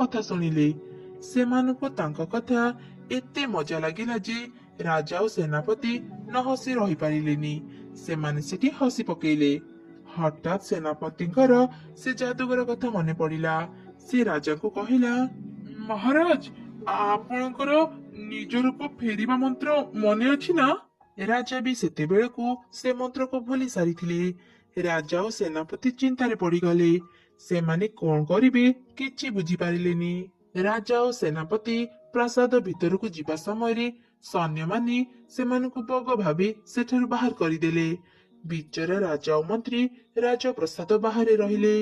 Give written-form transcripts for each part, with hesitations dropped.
କଥା ଶୁଣିଲେ। ସେମାନଙ୍କୁ ତାଙ୍କ କଥା ଏତେ ମଜା ଲାଗିଲା ଯେ ରାଜା ଓ ସେନାପତି ନ ହସି ରହିପାରିଲେନି। ସେମାନେ ସେଠି ହସି ପକେଇଲେ। ହଠାତ୍ ସେନାପତିଙ୍କର ସେ ଯାଦୁଗର କଥା ମନେ ପଡିଲା। ସେ ରାଜାକୁ କହିଲା, ମହାରାଜ, ଆପଣଙ୍କର ନିଜ ରୂପ ଫେରିବା ମନ୍ତ୍ର ମନେ ଅଛି ନା? ରାଜା ବି ସେତେବେଳକୁ ସେ ମନ୍ତ୍ରକୁ ଭୁଲି ସାରିଥିଲେ। ରାଜା ଓ ସେନାପତି ଚିନ୍ତାରେ ପଡିଗଲେ। ସେମାନେ କଣ କରିବେ କିଛି ବୁଝିପାରିଲେନି। ରାଜା ଓ ସେନାପତି ପ୍ରାସାଦ ଭିତରକୁ ଯିବା ସମୟରେ ସୈନ୍ୟମାନେ ସେମାନଙ୍କୁ ବଗ ଭାବି ସେଠାରୁ ବାହାର କରିଦେଲେ। ବିଚରା ରାଜା ଓ ମନ୍ତ୍ରୀ ରାଜପ୍ରସାଦ ବାହାରେ ରହିଲେ।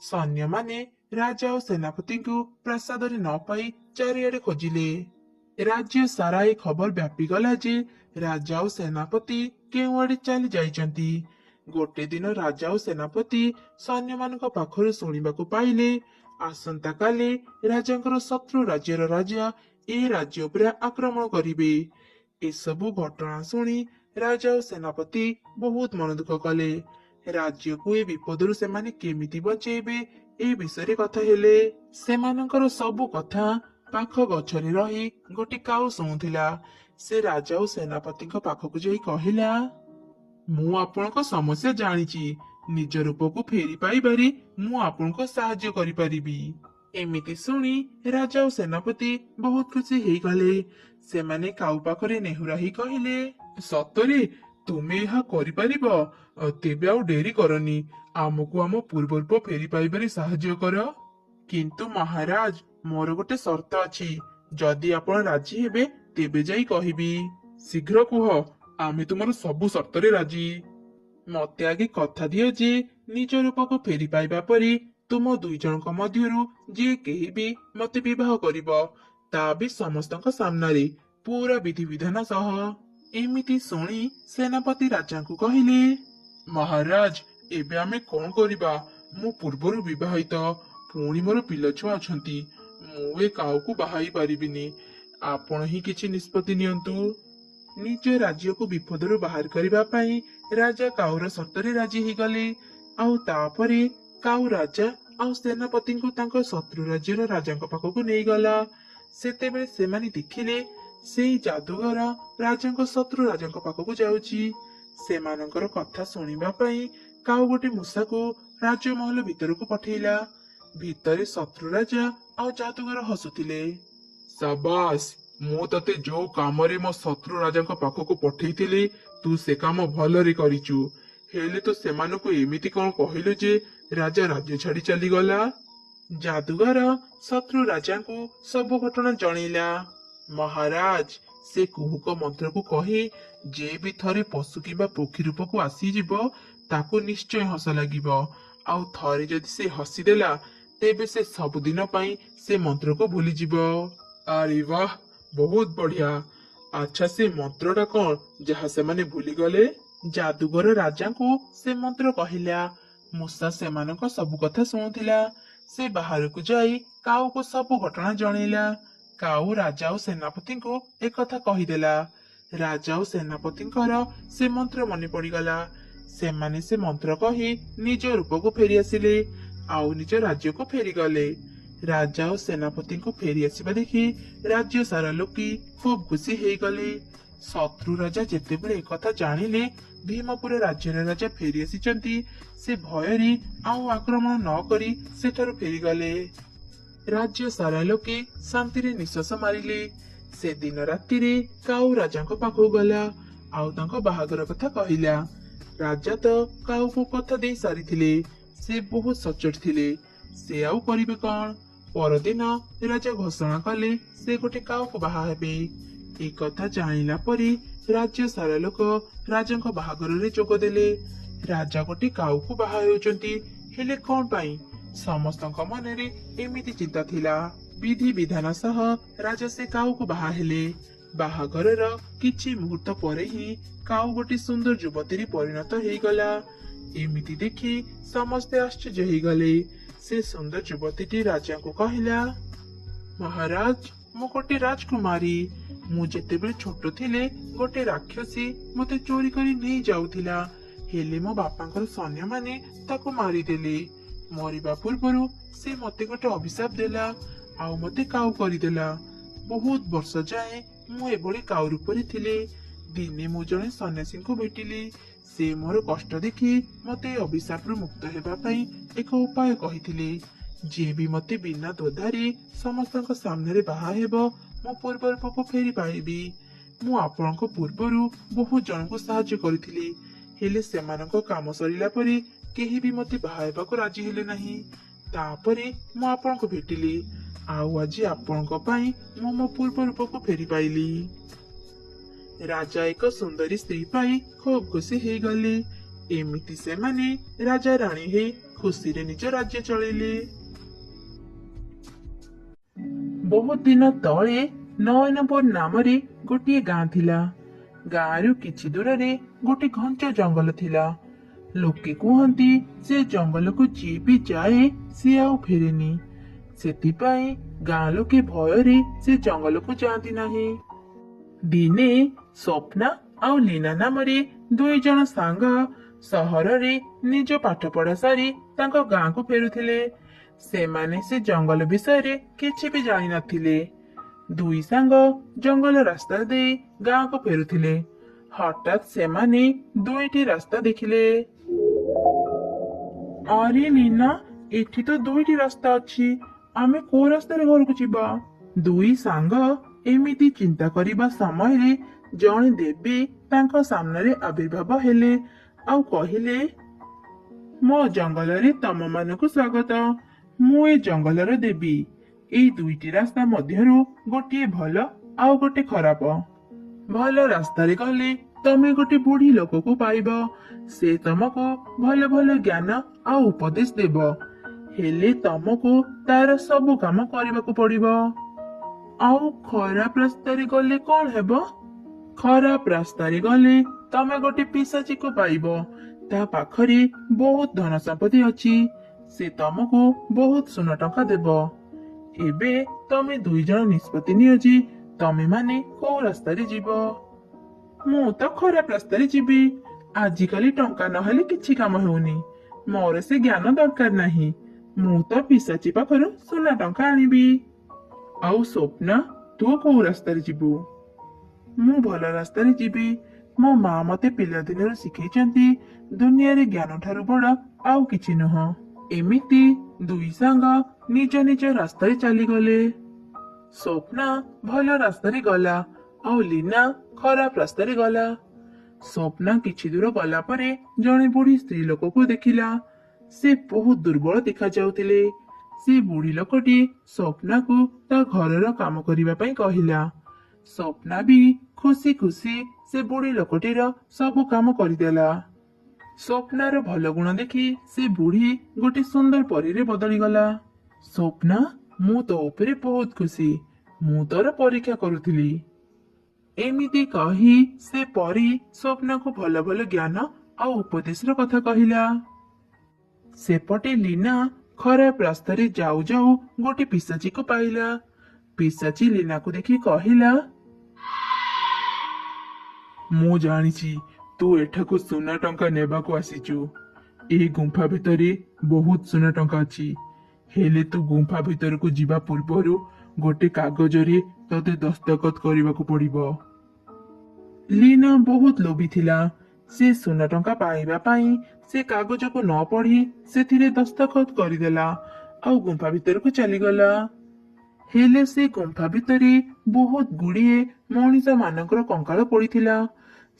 ସୈନ୍ୟମାନେ ରାଜା ଓ ସେନାପତିଙ୍କୁ ପ୍ରାସାଦରେ ନ ପାଇ ଚାରିଆଡେ ଖୋଜିଲେ। ରାଜ୍ୟ ସାରା ଏ ଖବର ବ୍ୟାପିଗଲା ଯେ ରାଜା ଓ ସେନାପତି କେଉଁଆଡେ ଚାଲି ଯାଇଛନ୍ତି। ଗୋଟେ ଦିନ ରାଜା ଓ ସେନାପତି ସୈନ୍ୟମାନଙ୍କ ପାଖରୁ ଶୁଣିବାକୁ ପାଇଲେ, ଆସନ୍ତାକାଲି ରାଜାଙ୍କର ଶତ୍ରୁ ରାଜ୍ୟର ରାଜା ଏ ରାଜ୍ୟ ଉପରେ ଆକ୍ରମଣ କରିବେ। ଏସବୁ ଘଟଣା ଶୁଣି ରାଜା ଓ ସେନାପତି ବହୁତ ମନ ଦୁଃଖ କଲେ। ରାଜ୍ୟକୁ ଏ ବିପଦରୁ ସେମାନେ କେମିତି ବଞ୍ଚେଇବେ ଏ ବିଷୟରେ କଥା ହେଲେ। ସେମାନଙ୍କର ସବୁ କଥା ପାଖ ଗଛରେ ରହି ଗୋଟେ କାଉ ଶୁଣୁଥିଲା। ସେ ରାଜା ଓ ସେନାପତିଙ୍କ ପାଖକୁ ଯାଇ କହିଲା, ମୁଁ ଆପଣଙ୍କ ସମସ୍ୟା ଜାଣିଛି। ନିଜ ରୂପକୁ ଫେରି ପାଇବାରେ ମୁଁ ଆପଣଙ୍କୁ ସାହାଯ୍ୟ କରିପାରିବି। ଏମିତି ଶୁଣି ରାଜା ଓ ସେନାପତି ବହୁତ ଖୁସି ହେଇଗଲେ। ସେମାନେ କାଉ ପାଖରେ ନେହୁରା ହେଇ କହିଲେ, ସତରେ ତୁମେ ଏହା କରିପାରିବ? ତେବେ ଆଉ ଡେରି କରନି, ଆମକୁ ଆମ ପୂର୍ବ ରୂପ ଫେରି ପାଇବାରେ ସାହାଯ୍ୟ କର। କିନ୍ତୁ ମହାରାଜ, ମୋର ଗୋଟେ ସର୍ତ୍ତ ଅଛି। ଯଦି ଆପଣ ରାଜି ହେବେ ତେବେ ଯାଇ କହିବି। ଶୀଘ୍ର କୁହ, ଆମେ ତୁମର ସବୁ ସର୍ତ୍ତରେ ରାଜି। ମତେ ଆଗେ କଥା ଦିଅ ଯେ ନିଜ ରୂପକୁ ଫେରି ପାଇବା ପରେ ତୁମ ଦୁଇ ଜଣଙ୍କ ମଧ୍ୟରୁ ଯିଏ କେହି ବି ମତେ ବିବାହ କରିବ, ତା ବି ସମସ୍ତଙ୍କ ସାମ୍ନାରେ ପୁରା ବିଧିବିଧାନ ସହ। ଏମିତି ଶୁଣି ସେନାପତି ରାଜାଙ୍କୁ କହିଲେ, ମହାରାଜ, ଏବେ ଆମେ କଣ କରିବା? ମୁଁ ପୂର୍ବରୁ ବିବାହିତ, ପୁଣି ମୋର ପିଲାଛୁଆ ଅଛନ୍ତି। ମୁଁ ଏ କାଉକୁ ବାହା ହେଇ ପାରିବିନି। ଆପଣ ହିଁ କିଛି ନିଷ୍ପତ୍ତି ନିଅନ୍ତୁ। ନିଜ ରାଜ୍ୟକୁ ବିପଦରୁ ବାହାର କରିବା ପାଇଁ ରାଜା କାଉର ସର୍ତ୍ତରେ ରାଜି ହେଇଗଲେ। ଆଉ ତାପରେ କାଉ ରାଜା ଆଉ ସେନାପତିଙ୍କୁ ତାଙ୍କ ଶତ୍ରୁ ରାଜ୍ୟର ରାଜାଙ୍କ ପାଖକୁ ନେଇଗଲା। ସେତେବେଳେ ସେମାନେ ଦେଖିଲେ ସେଇ ଯାଦୁଗର ରାଜାଙ୍କ ଶତ୍ରୁ ରାଜାଙ୍କ ପାଖକୁ ଯାଉଛି। ସେମାନଙ୍କର କଥା ଶୁଣିବା ପାଇଁ କାଉ ଗୋଟେ ମୂଷାକୁ ରାଜମହଲ ଭିତରକୁ ପଠେଇଲା। ଭିତରେ ଶତ୍ରୁ ରାଜା ଆଉ ଯାଦୁଗର ହସୁଥିଲେ। ସାବାସ୍, ମୁଁ ତତେ ଯୋଉ କାମରେ ମୋ ଶତ୍ରୁ ରାଜାଙ୍କ ପାଖକୁ ପଠେଇଥିଲି ତୁ ସେ କାମ ଭଲରେ କରିଛୁ। ହେଲେ ତୁ ସେମାନଙ୍କୁ ଏମିତି କଣ କହିଲୁ ଯେ ରାଜା ରାଜ୍ୟ ଛାଡି ଚାଲିଗଲା? ଯାଦୁଗର ଶତ୍ରୁ ରାଜାଙ୍କୁ ସବୁ ଘଟଣା ଜଣେଇଲା। ମହାରାଜ, ସେ କୁହୁକ ମନ୍ତ୍ରକୁ କହି ଯେ ବି ଥରେ ପଶୁ କିମ୍ବା ପକ୍ଷୀ ରୂପକୁ ଆସିଯିବ ତାକୁ ନିଶ୍ଚୟ ହସ ଲାଗିବ। ଆଉ ଥରେ ଯଦି ସେ ହସିଦେଲା ତେବେ ସେ ସବୁଦିନ ପାଇଁ ସେ ମନ୍ତ୍ରକୁ ଭୁଲିଯିବ। ଆରେ ବାହ, ବହୁତ ବଢିଆ। ଆଚ୍ଛା, ସେ ମନ୍ତ୍ରଟା କଣ ଯାହା ସେମାନେ ଭୁଲିଗଲେ? ଯାଦୁଗର ରାଜାଙ୍କୁ ସେ ମନ୍ତ୍ର କହିଲା। ମୂଷା ସେମାନଙ୍କ ସବୁ କଥା ଶୁଣୁଥିଲା। ସେ ବାହାରକୁ ଯାଇ କାଉକୁ ସବୁ ଘଟଣା ଜଣେଇଲା। କାଉ ରାଜା ଓ ସେନାପତିଙ୍କୁ ଏକଥା କହିଦେଲା। ରାଜା ଓ ସେନାପତିଙ୍କର ସେ ମନ୍ତ୍ର ମନେ ପଡିଗଲା। ସେମାନେ ସେ ମନ୍ତ୍ର କହି ନିଜ ରୂପକୁ ଫେରି ଆସିଲେ ଆଉ ନିଜ ରାଜ୍ୟକୁ ଫେରିଗଲେ। ରାଜା ଓ ସେନାପତିଙ୍କୁ ଫେରି ଆସିବା ଦେଖି ରାଜ୍ୟ ସାରା ଲୋକେ ଖୁବ ଖୁସି ହେଇଗଲେ। ଶତ୍ରୁ ରାଜା ଯେତେବେଳେ ଏକଥା ଜାଣିଲେ ଭୀମପୁର ରାଜ୍ୟର ରାଜା ଫେରି ଆସିଛନ୍ତି, ସେ ଭୟରେ ଆଉ ଆକ୍ରମଣ ନ କରି ସେଠାରୁ ଫେରିଗଲେ। ରାଜ୍ୟ ସାରା ଲୋକେ ଶାନ୍ତିରେ ନିଶ୍ୱାସ ମାରିଲେ। ସେଦିନ ରାତିରେ କାଉ ରାଜାଙ୍କ ପାଖକୁ ଗଲା ଆଉ ତାଙ୍କ ବାହାଘର କଥା କହିଲା। ରାଜା ତ କାଉକୁ କଥା ଦେଇ ସାରିଥିଲେ। ସେ ବହୁତ ସଚୋଟ ଥିଲେ। ସେ ଆଉ କରିବେ କଣ? ପରଦିନ ରାଜା ଘୋଷଣା କଲେ ସେ ଗୋଟେ କାଉକୁ ବାହା ହେବେ। ଏ କଥା ଜାଣିଲା ପରେ ରାଜ୍ୟ ସାରା ଲୋକ ରାଜାଙ୍କ ବାହାଘରରେ ଯୋଗ ଦେଲେ। ରାଜା ଗୋଟେ କାଉକୁ ବାହା ହେଉଛନ୍ତି, ହେଲେ କଣ ପାଇଁ? ସମସ୍ତଙ୍କ ମନରେ ଏମିତି ଚିନ୍ତା ଥିଲା। ବିଧି ବିଧାନ ସହ ରାଜା ସେ କାଉକୁ ବାହା ହେଲେ। ବାହାଘରର କିଛି ମୁହୂର୍ତ୍ତ ପରେ ହିଁ କାଉ ଗୋଟେ ସୁନ୍ଦର ଯୁବତୀରେ ପରିଣତ ହେଇଗଲା। ଏମିତି ଦେଖି ସମସ୍ତେ ଆଶ୍ଚର୍ଯ୍ୟ ହେଇଗଲେ। ସେ ସୁନ୍ଦର ଯୁବତୀଟି ରାଜାଙ୍କୁ କହିଲା, ମହାରାଜ, ମୁଁ ଗୋଟେ ରାଜକୁମାରୀ। ମୁଁ ଯେତେବେଳେ ଛୋଟ ଥିଲେ ଗୋଟେ ରାକ୍ଷସୀ ମତେ ଚୋରି କରି ନେଇ ଯାଉଥିଲା, ହେଲେ ମୋ ବାପାଙ୍କର ସୈନ୍ୟମାନେ ତାକୁ ମାରିଦେଲେ। ମରିବା ପୂର୍ବରୁ ସେ ମତେ ଗୋଟେ ଅଭିଶାପ ଦେଲା। ଆଉ ମତେ କାଉ କରିଦେଲା। ବହୁତ ବର୍ଷ ଯାଏ ମୁଁ ଏଭଳି କାଉ ରୂପରେ ଥିଲି। ଦିନେ ମୁଁ ଜଣେ ସନ୍ନ୍ୟାସୀଙ୍କୁ ଭେଟିଲି। ସେ ମୋର କଷ୍ଟ ଦେଖି ମତେ ଏ ଅଭିଶାପରୁ ମୁକ୍ତ ହେବା ପାଇଁ ଏକ ଉପାୟ କହିଥିଲେ। ଯିଏ ବି ମତେ ବିନା ଦ୍ୱନ୍ଦ୍ୱରେ ସମସ୍ତଙ୍କ ସାମ୍ନାରେ ବାହା ହେବ, ମୁଁ ପୂର୍ବ ରୂପକୁ ଫେରି ପାଇବି। ମୁଁ ଆପଣଙ୍କ ପୂର୍ବରୁ ବହୁତ ଜଣଙ୍କୁ ସାହାଯ୍ୟ କରିଥିଲି, ହେଲେ ସେମାନଙ୍କ କାମ ସରିଲା ପରେ କେହି ବି ମତେ ବାହା ହେବାକୁ ରାଜି ହେଲେ ନାହିଁ। ତାପରେ ମୁଁ ଆପଣଙ୍କୁ ଭେଟିଲି, ଆଉ ଆଜି ଆପଣଙ୍କ ପାଇଁ ମୁଁ ମୋ ପୂର୍ବ ରୂପକୁ ଫେରି ପାଇଲି। ରାଜା ଏକ ସୁନ୍ଦରୀ ସ୍ତ୍ରୀ ପାଇ ଖୁବ୍ ଖୁସି ହେଇଗଲେ। ଏମିତି ସେମାନେ ରାଜା ରାଣୀ ହେଇ ଖୁସିରେ ନିଜ ରାଜ୍ୟ ଚଳେଇଲେ। ବହୁତ ଦିନ ତଳେ ନୟନପୁର ନାମରେ ଗୋଟିଏ ଗାଁ ଥିଲା। ଗାଁରୁ କିଛି ଦୂରରେ ଗୋଟେ ଘଞ୍ଚ ଜଙ୍ଗଲ ଥିଲା। ଲୋକେ କୁହନ୍ତି ସେ ଜଙ୍ଗଲକୁ ଯିଏ ବି ଯାଏ ସିଏ ଆଉ ଫେରେନି। ସେଥିପାଇଁ ଗାଁ ଲୋକେ ଭୟରେ ସେ ଜଙ୍ଗଲକୁ ଯାଆନ୍ତି ନାହିଁ। ଦିନେ ସ୍ୱପ୍ନା ଆଉ ଲୀନା ନାମରେ ଦୁଇ ଜଣ ସାଙ୍ଗ ସହରରେ ନିଜ ପାଠପଢା ସାରି ତାଙ୍କ ଗାଁକୁ ଫେରୁଥିଲେ। ସେମାନେ ସେ ଜଙ୍ଗଲ ବିଷୟରେ କିଛି ବି ଜାଣିନଥିଲେ। ଦୁଇ ସାଙ୍ଗ ଜଙ୍ଗଲ ରାସ୍ତା ଦେଇ ଗାଁକୁ ଫେରୁଥିଲେ। ହଠାତ୍ ସେମାନେ ଦୁଇଟି ରାସ୍ତା ଦେଖିଲେ। ଆରେ ଲୀନା, ଏଠି ତ ଦୁଇଟି ରାସ୍ତା ଅଛି। ଆମେ କୋଉ ରାସ୍ତାରେ ଘରକୁ ଯିବା? ଦୁଇ ସାଙ୍ଗ ଏମିତି ଚିନ୍ତା କରିବା ସମୟରେ ଜଣେ ଦେବୀ ତାଙ୍କ ସାମ୍ନାରେ ଆବିର୍ଭାବ ହେଲେ ଆଉ କହିଲେ, ମୋ ଜଙ୍ଗଲରେ ତମମାନଙ୍କୁ ସ୍ୱାଗତ। ମୁଁ ଏ ଜଙ୍ଗଲର ଦେବୀ। ଏଇ ଦୁଇଟି ରାସ୍ତା ମଧ୍ୟରୁ ଗୋଟିଏ ଭଲ ଆଉ ଗୋଟେ ଖରାପ। ଭଲ ରାସ୍ତାରେ ଗଲେ ତମେ ଗୋଟେ ବୁଢୀ ଲୋକକୁ ପାଇବ। ସେ ତମକୁ ଭଲ ଭଲ ଜ୍ଞାନ ଆଉ ଉପଦେଶ ଦେବ, ହେଲେ ତମକୁ ତାର ସବୁ କାମ କରିବାକୁ ପଡିବ। ଆଉ ଖରାପ ରାସ୍ତାରେ ଗଲେ କଣ ହେବ? ଖରାପ ରାସ୍ତାରେ ଗଲେ ତମେ ଗୋଟେ ପିଶାଚୀକୁ ପାଇବ। ତା ପାଖରେ ବହୁତ ଧନ ସମ୍ପତ୍ତି ଅଛି। ସେ ତମକୁ ବହୁତ ସୁନା ଟଙ୍କା ଦେବ। ଏବେ ତମେ ଦୁଇ ଜଣ ନିଷ୍ପତ୍ତି ନିଅ ଯେ ତମେ ମାନେ କୋଉ ରାସ୍ତାରେ ଯିବ। ମୁଁ ତ ଖରାପ ରାସ୍ତାରେ ଯିବି। ଆଜିକାଲି ଟଙ୍କା ନହେଲେ କିଛି କାମ ହେଉନି। ମୋର ସେ ଜ୍ଞାନ ଦରକାର ନାହିଁ। ମୁଁ ତ ପିଶାଚୀ ପାଖରୁ ସୁନା ଟଙ୍କା ଆଣିବି। ଆଉ ସ୍ୱପ୍ନା, ତୁ କୋଉ ରାସ୍ତାରେ ଯିବୁ? ମୁଁ ଭଲ ରାସ୍ତାରେ ଯିବି। ମୋ ମା ମତେ ପିଲାଦିନରୁ ଶିଖେଇଛନ୍ତି, ଦୁନିଆରେ ଜ୍ଞାନ ଠାରୁ ବଡ ଆଉ କିଛି ନୁହଁ। ଏମିତି ଦୁଇ ସାଙ୍ଗ ନିଜ ନିଜ ରାସ୍ତାରେ ଚାଲିଗଲେ। ସ୍ୱପ୍ନା ଭଲ ରାସ୍ତାରେ ଗଲା ଆଉ ଲୀନା ଖରାପ ରାସ୍ତାରେ ଗଲା। ସ୍ୱପ୍ନା କିଛି ଦୂର ଗଲା ପରେ ଜଣେ ବୁଢୀ ସ୍ତ୍ରୀ ଲୋକକୁ ଦେଖିଲା। ସେ ବହୁତ ଦୁର୍ବଳ ଦେଖାଯାଉଥିଲେ। ସେ ବୁଢୀ ଲୋକଟି ସ୍ୱପ୍ନାକୁ ତା ଘରର କାମ କରିବା ପାଇଁ କହିଲା। ସ୍ୱପ୍ନା ବି ଖୁସି ଖୁସି ସେ ବୁଢୀ ଲୋକଟିର ସବୁ କାମ କରିଦେଲା। ସ୍ୱପ୍ନାର ଭଲ ଗୁଣ ଦେଖି ସେ ବୁଢୀ ଗୋଟେ ସୁନ୍ଦର ପରୀରେ ବଦଳିଗଲା। ସ୍ୱପ୍ନା, ମୁଁ ତୋ ଉପରେ ବହୁତ ଖୁସି। ମୁଁ ତୋର ପରୀକ୍ଷା କରୁଥିଲି। ଏମିତି କହି ସେ ପରୀ ସ୍ୱପ୍ନାକୁ ଭଲ ଭଲ ଜ୍ଞାନ ଆଉ ଉପଦେଶର କଥା କହିଲା। ସେପଟେ ଲୀନା ଖରାପ ରାସ୍ତାରେ ଯାଉ ଯାଉ ଗୋଟେ ପିଶାଚୀକୁ ପାଇଲା। ପିଶାଚୀ ଲୀନାକୁ ଦେଖି କହିଲା, ମୁଁ ଜାଣିଛି ତୁ ଏଠାକୁ ସୁନା ଟଙ୍କା ନେବାକୁ ଆସିଛୁ। ଏହି ଗୁମ୍ଫା ଭିତରେ ବହୁତ ସୁନା ଟଙ୍କା ଅଛି, ହେଲେ ତୁ ଗୁମ୍ଫା ଭିତରକୁ ଯିବା ପୂର୍ବରୁ ଗୋଟେ କାଗଜରେ ତତେ ଦସ୍ତଖତ କରିବାକୁ ପଡିବ। ଲୀନା ବହୁତ ଲୋଭୀ ଥିଲା। ସେ ସୁନା ଟଙ୍କା ପାଇବା ପାଇଁ ସେ କାଗଜକୁ ନ ପଢି ସେଥିରେ ଦସ୍ତଖତ କରିଦେଲା ଆଉ ଗୁମ୍ଫା ଭିତରକୁ ଚାଲିଗଲା। ହେଲେ ସେ ଗୁମ୍ଫା ଭିତରେ ବହୁତ ଗୁଡିଏ ମଣିଷ ମାନଙ୍କର କଙ୍କାଳ ପଡିଥିଲା।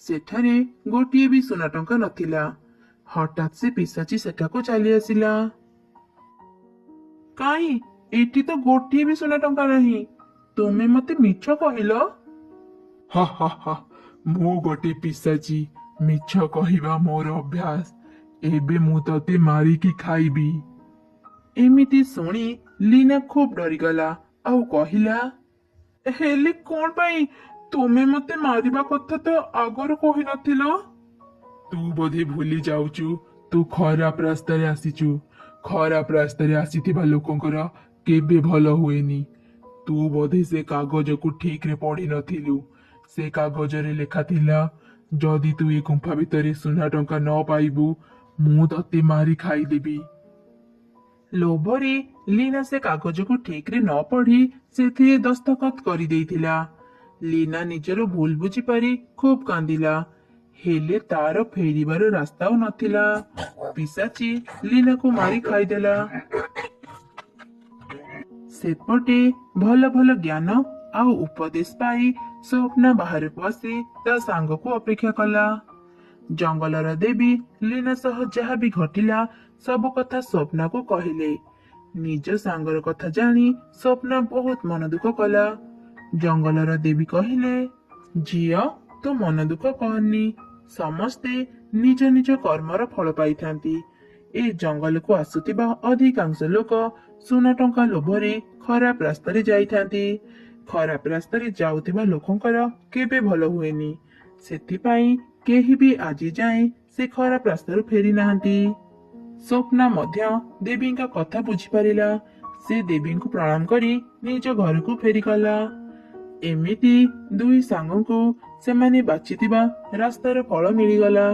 ସେଠାରେ ଗୋଟିଏ ବି ସୁନା ଟଙ୍କା ନଥିଲା। ହଠାତ୍ ସେ ପିଶାଚୀ ସେଠାକୁ ଚାଲି ଆସିଲା। କାଇଁ, ଏଠି ତ ଗୋଟିଏ ବି ସୁନା ଟଙ୍କା ନାହିଁ। ତୁମେ ମତେ ମିଛ କହିଲ। ହା ହା ହା, ମୁଁ ଗୋଟେ ପିଶାଚୀ। ମିଛ କହିବା ମୋର ଅଭ୍ୟାସ। ଏବେ ମୁଁ ତତେ ମାରିକି ଖାଇବି। ଏମିତି ଶୁଣି ଲୀନା ଖୁବ ଡରିଗଲା ଆଉ କହିଲା, ହେଲେ କଣ ପାଇଁ? ତୁମେ ମତେ ମାରିବା କଥା ତ ଆଗରୁ କହିନଥିଲ। ତୁ ବୋଧେ ଭୁଲି ଯାଉଛୁ, ତୁ ଖରାପ ରାସ୍ତାରେ ଆସିଛୁ। ଖରାପ ରାସ୍ତାରେ ଆସିଥିବା ଲୋକଙ୍କର କେବେ ଭଲ ହୁଏନି। ତୁ ବୋଧେ ସେ କାଗଜକୁ ଠିକରେ ପଢିନଥିଲୁ। ସେ କାଗଜରେ ଲେଖା ଥିଲା, ଯଦି ତୁ ଏ ଗୁମ୍ଫା ଭିତରେ ସୁନା ଟଙ୍କା ନ ପାଇବୁ, ମୁଁ ତତେ ମାରି ଖାଇଦେବି। ଲୋଭରେ ଲିନା ସେ କାଗଜକୁ ଠିକରେ ନ ପଢି ସେଥିରେ ଦସ୍ତଖତ କରିଦେଇଥିଲା। ଲିନା ନିଜର ଭୁଲ ବୁଝିପାରି ଖୁବ୍ କାନ୍ଦିଲା, ହେଲେ ତାର ଫେରିବାର ରାସ୍ତା ଆଉ ନଥିଲା। ପିଶାଚି ଲିନାକୁ ମାରି ଖାଇଦେଲା। ସେପଟେ ଭଲ ଭଲ ଜ୍ଞାନ ଆଉ ଉପଦେଶ ପାଇ ସ୍ୱପ୍ନା ବାହାରକୁ ଆସି ତା ସାଙ୍ଗକୁ ଅପେକ୍ଷା କଲା। ଜଙ୍ଗଲର ଦେବୀ ଲିନା ସହ ଯାହା ବି ଘଟିଲା ସବୁ କଥା ସ୍ୱପ୍ନାକୁ କହିଲେ। ନିଜ ସାଙ୍ଗର କଥା ଜାଣି ସ୍ୱପ୍ନା ବହୁତ ମନ ଦୁଃଖ କଲା। ଜଙ୍ଗଲର ଦେବୀ କହିଲେ, ଝିଅ ତୁ ମନ ଦୁଃଖ କରନି, ସମସ୍ତେ ନିଜ ନିଜ କର୍ମର ଫଳ ପାଇଥାନ୍ତି। ଏ ଜଙ୍ଗଲକୁ ଆସୁଥିବା ଅଧିକାଂଶ ଲୋକ ସୁନା ଟଙ୍କା ଲୋଭରେ ଖରାପ ରାସ୍ତାରେ ଯାଇଥାନ୍ତି। ଖରାପ ରାସ୍ତାରେ ଯାଉଥିବା ଲୋକଙ୍କର କେବେ ଭଲ ହୁଏନି। ସେଥିପାଇଁ କେହି ବି ଆଜି ଯାଏଁ ସେ ଖରାପ ରାସ୍ତାରୁ ଫେରି ନାହାନ୍ତି। ସ୍ୱପ୍ନା ମଧ୍ୟ ଦେବୀଙ୍କ କଥା ବୁଝିପାରିଲା। ସେ ଦେବୀଙ୍କୁ ପ୍ରଣାମ କରି ନିଜ ଘରକୁ ଫେରିଗଲା। ଏମିତି ଦୁଇ ସାଙ୍ଗଙ୍କୁ ସେମାନେ ବାଛିଥିବା ରାସ୍ତାର ଫଳ ମିଳିଗଲା।